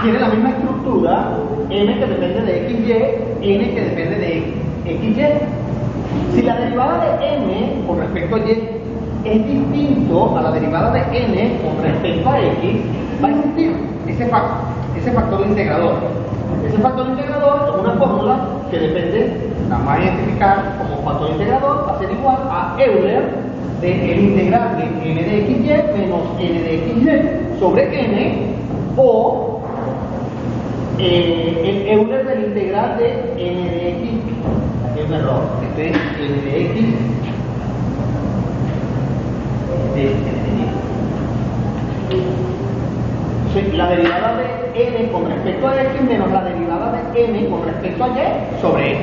tiene la misma estructura, m que depende de xy, n que depende de xy. Si la derivada de m con respecto a y es distinto a la derivada de n con respecto a x, va a existir ese factor integrador. Ese factor integrador es una fórmula que depende, la vamos a identificar como factor integrador, va a ser igual a Euler del integral de n de xy menos n de xy sobre n, o el Euler del integral de n de x. Aquí hay un error, este es n de x de n de y. Entonces, la derivada de n con respecto a x menos la derivada de n con respecto a y sobre x.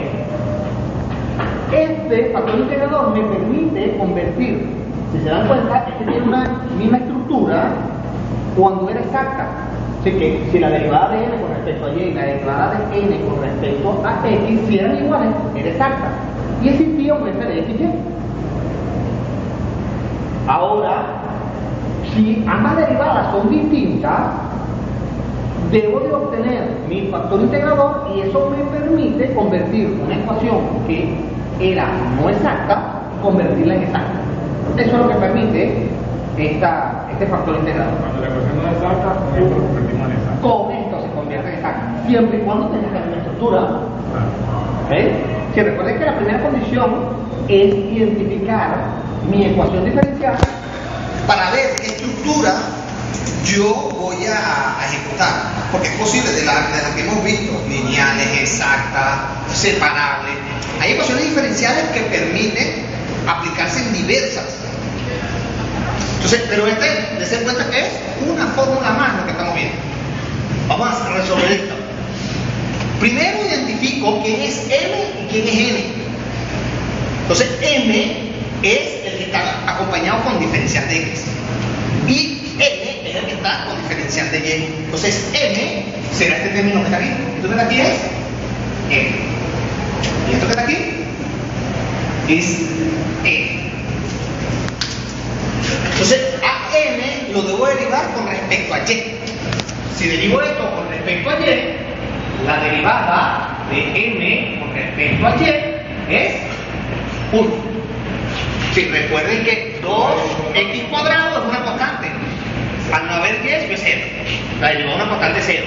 Este factor integrador me permite convertir, si se dan cuenta, este tiene una misma estructura cuando era exacta. Así que si la derivada de n con respecto a y y la derivada de n con respecto a x, si eran iguales, era exacta. Y existía un f de x y. Ahora, si ambas derivadas son distintas, debo de obtener mi factor integrador y eso me permite convertir una ecuación que era no exacta, convertirla en exacta. Eso es lo que permite este factor integrador. Cuando la ecuación no es exacta, con esto lo convertimos en exacta. Con esto se convierte en exacta, siempre y cuando tenga la misma estructura. ¿Okay? Si recuerden que la primera condición es identificar mi ecuación diferencial para ver qué estructura yo voy a ejecutar, porque es posible de la que hemos visto, lineales, exactas, separables. Hay ecuaciones diferenciales que permiten aplicarse en diversas. Entonces, pero dense cuenta que es una fórmula más lo que estamos viendo. Vamos a resolver esto. Primero identifico quién es m y quién es n. Entonces, m es el que está acompañado con diferencial de x y n es el que está con diferencial de y. Entonces m será este término que está aquí. Esto que está aquí es m y esto que está aquí es n. Entonces a n lo debo derivar con respecto a y. Si derivo esto con respecto a y, la derivada de m con respecto a y es 1. Sí, recuerden que 2x cuadrado es una constante. Al no haber y es 0. La derivada de una constante es 0.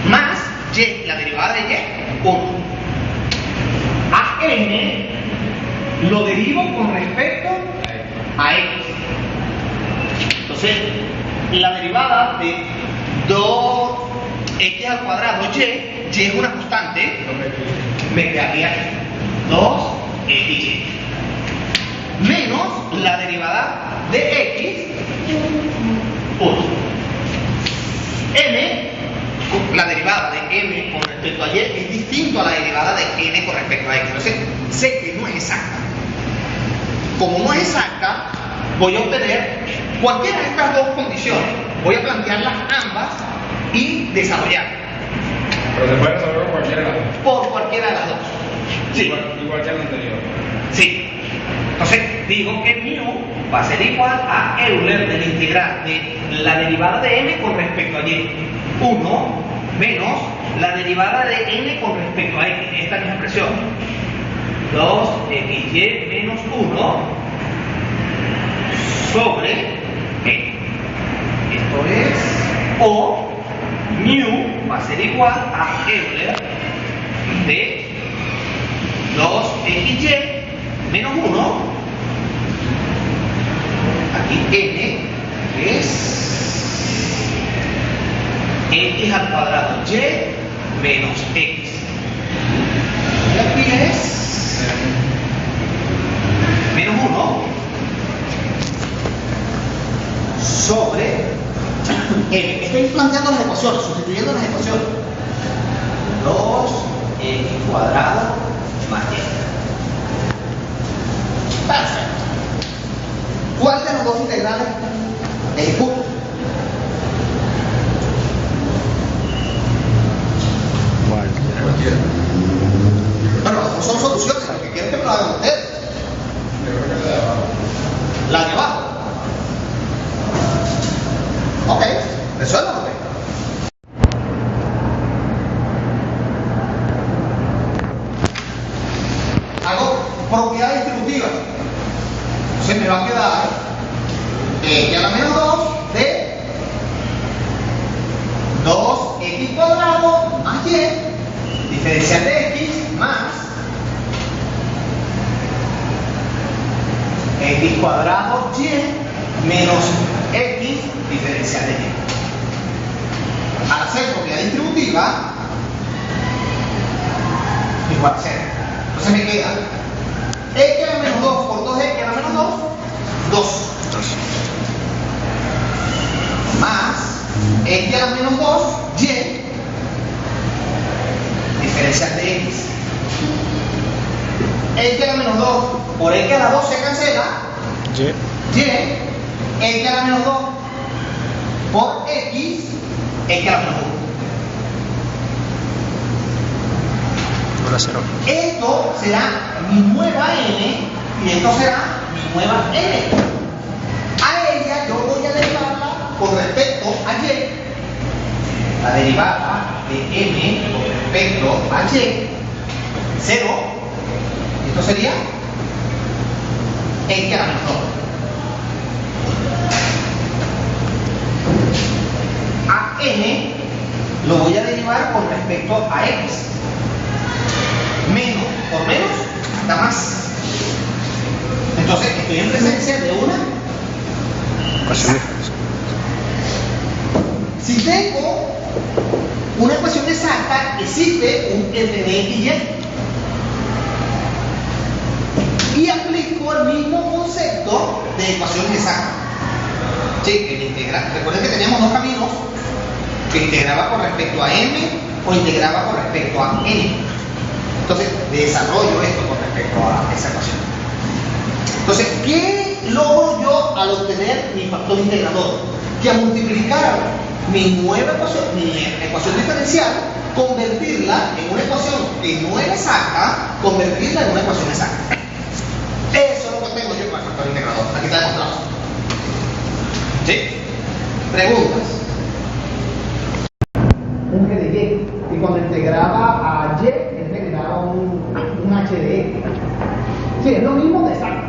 Más y, la derivada de y, 1. A n lo derivo con respecto a x. Entonces, la derivada de 2x al cuadrado y es una constante, me quedaría 2xy. Menos la derivada de x, 1. M, la derivada de m con respecto a y es distinto a la derivada de n con respecto a x. Entonces, sé que no es exacta. Como no es exacta, voy a obtener cualquiera de estas dos condiciones. Voy a plantearlas ambas y desarrollar. Pero se puede resolver por cualquiera de las dos. Por cualquiera de las dos. Sí. Igual que el anterior. Sí. Entonces, digo que mu va a ser igual a Euler del integral de la derivada de m con respecto a y. 1 menos la derivada de n con respecto a x. Esta misma expresión. 2xy menos 1 sobre n. Esto es, o mu va a ser igual a Euler de 2xy menos 1, aquí n es x al cuadrado y menos x. Y aquí es menos 1 sobre n. Estoy planteando las ecuaciones, sustituyendo las ecuaciones. 2x cuadrado más y. Perfecto. ¿Cuál de los dos integrales ejecuto? Cualquiera. Bueno, no son soluciones, lo que quieren que me lo hagan ustedes. La de abajo. Ok, resuélvalo. propiedad distributiva. Entonces me va a quedar x a la menos 2 de 2x cuadrado más y, diferencial de x más x cuadrado y menos x diferencial de y. Al hacer propiedad distributiva, igual a 0. Entonces me queda x a la menos 2 por 2x a la menos 2, 2. Más x a la menos 2, y, diferencial de x. X a la menos 2 por x a la 2 se cancela. Y, x a la menos 2 por x a la menos 1. Ahora 0. Esto será mi nueva n y esto será mi nueva n. A ella yo voy a derivarla con respecto a y. La derivada de m con respecto a y, 0. Esto sería x a la menos 2. A n lo voy a derivar con respecto a x. Menos por menos da más. Entonces estoy en presencia de una. Si tengo una ecuación exacta, existe un f de x y aplico el mismo concepto de ecuaciones exactas. Sí, el integral. Recuerden que teníamos dos caminos, que integraba con respecto a m o integraba con respecto a n. Entonces, desarrollo esto con respecto a esa ecuación. Entonces, ¿qué logro yo al obtener mi factor integrador? Que al multiplicar mi nueva ecuación, mi ecuación diferencial, convertirla en una ecuación que no es exacta, convertirla en una ecuación exacta. Eso es lo que tengo yo con el factor integrador. Aquí está demostrado. ¿Sí? Preguntas. Un g de y. Y cuando integraba a y, él me generaba un h de x. Sí, es lo mismo de exacto.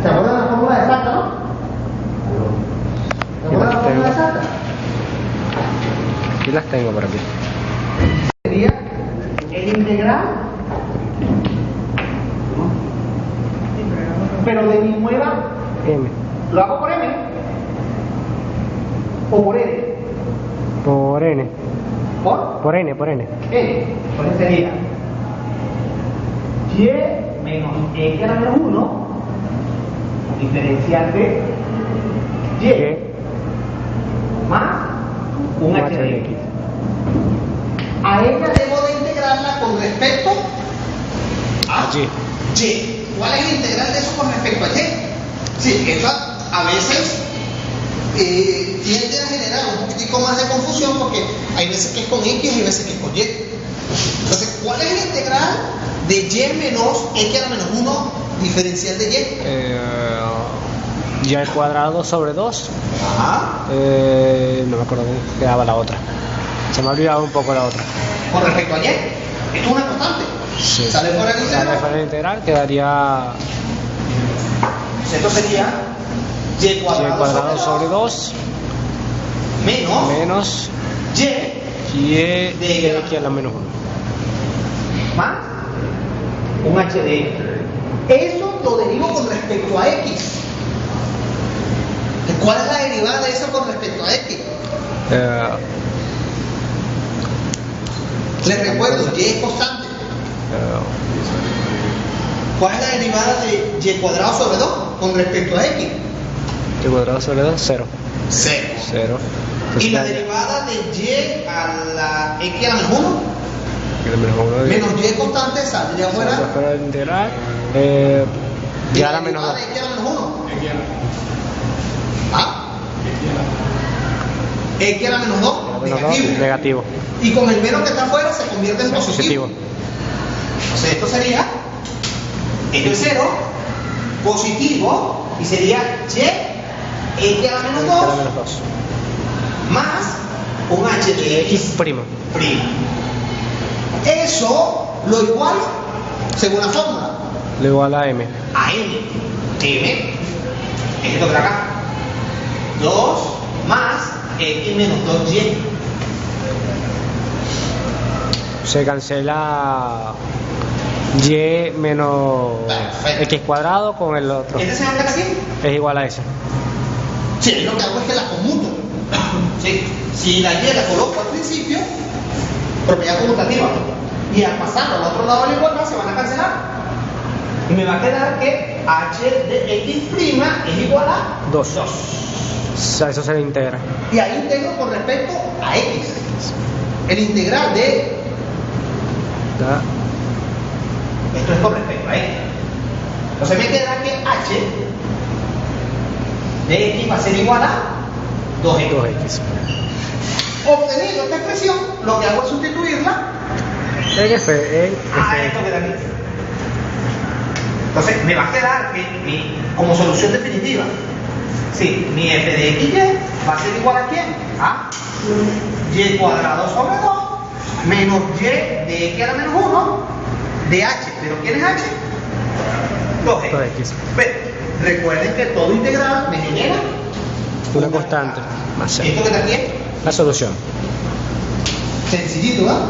¿Se acuerdan de la fórmula de exacta, no? ¿Se acuerdan de la fórmula de exacta? Aquí las tengo por aquí. Sería el integral, pero de mi nueva, M. ¿lo hago por m? ¿O por n? Por N. ¿Por? N. N. Entonces sería y menos x a la menos 1 diferencial de y más un h de x. A ella debo de integrarla con respecto a y. ¿Cuál es el integral de eso con respecto a y? Sí, esto a veces tiende a generar un poquitico más de confusión porque hay veces que es con x y hay veces que es con y. Entonces, ¿cuál es el integral de y menos x a la menos 1 diferencial de y? Y al cuadrado sobre 2. Ajá. No me acuerdo cómo quedaba la otra. Se me ha olvidado un poco la otra. Con respecto a y, esto es una constante. Sí. Sale fuera el integral. Sale fuera el integral, quedaría Esto sería y y al cuadrado sobre 2 menos y de x a la menos 1. más un h de x. Eso lo derivo con respecto a x. ¿Cuál es la derivada de eso con respecto a x? Les recuerdo, y es constante. ¿Cuál es la derivada de y cuadrado sobre 2 con respecto a x? Y cuadrado sobre 2, 0. 0. Y la derivada de y a la x a la menos 1 menos y constante saldría fuera. Fuera del integral. Y a la menos 2. X a la menos 1. ¿Ah? X a la menos 2, negativo. Y con el menos que está afuera se convierte en positivo. Entonces esto sería, esto es 0, positivo, y sería y x a la menos 2 más un h de x primo. Eso lo igualo según la fórmula, Le igual a M. a m. M es esto que está acá. 2 más x menos 2y. Se cancela y menos Perfecto. x cuadrado con el otro. ¿Este señor que está aquí? Es igual a ese. Sí, lo que hago es que la conmuto. Sí. Si la y la coloco al principio, propiedad conmutativa, y al pasarlo al otro lado de la igualdad se van a cancelar. Y me va a quedar que h de x' es igual a 2. 2. O sea, eso se le integra. Y ahí integro con respecto a x. El integral de ¿Ya? esto es con respecto a x. Entonces me quedará que h de x va a ser igual a 2x. 2x. Obtenido esta expresión, lo que hago es sustituirla En F, en a F. esto que da aquí. Entonces me va a quedar que como solución definitiva, sí, mi f de xy va a ser igual a ¿quién? A y cuadrado sobre 2 menos y de x a la menos 1 de h. ¿Pero quién es h? 2x. 2x. Pero recuerden que todo integral me genera Una constante. Más esto que está aquí es la solución. sencillito, ¿verdad?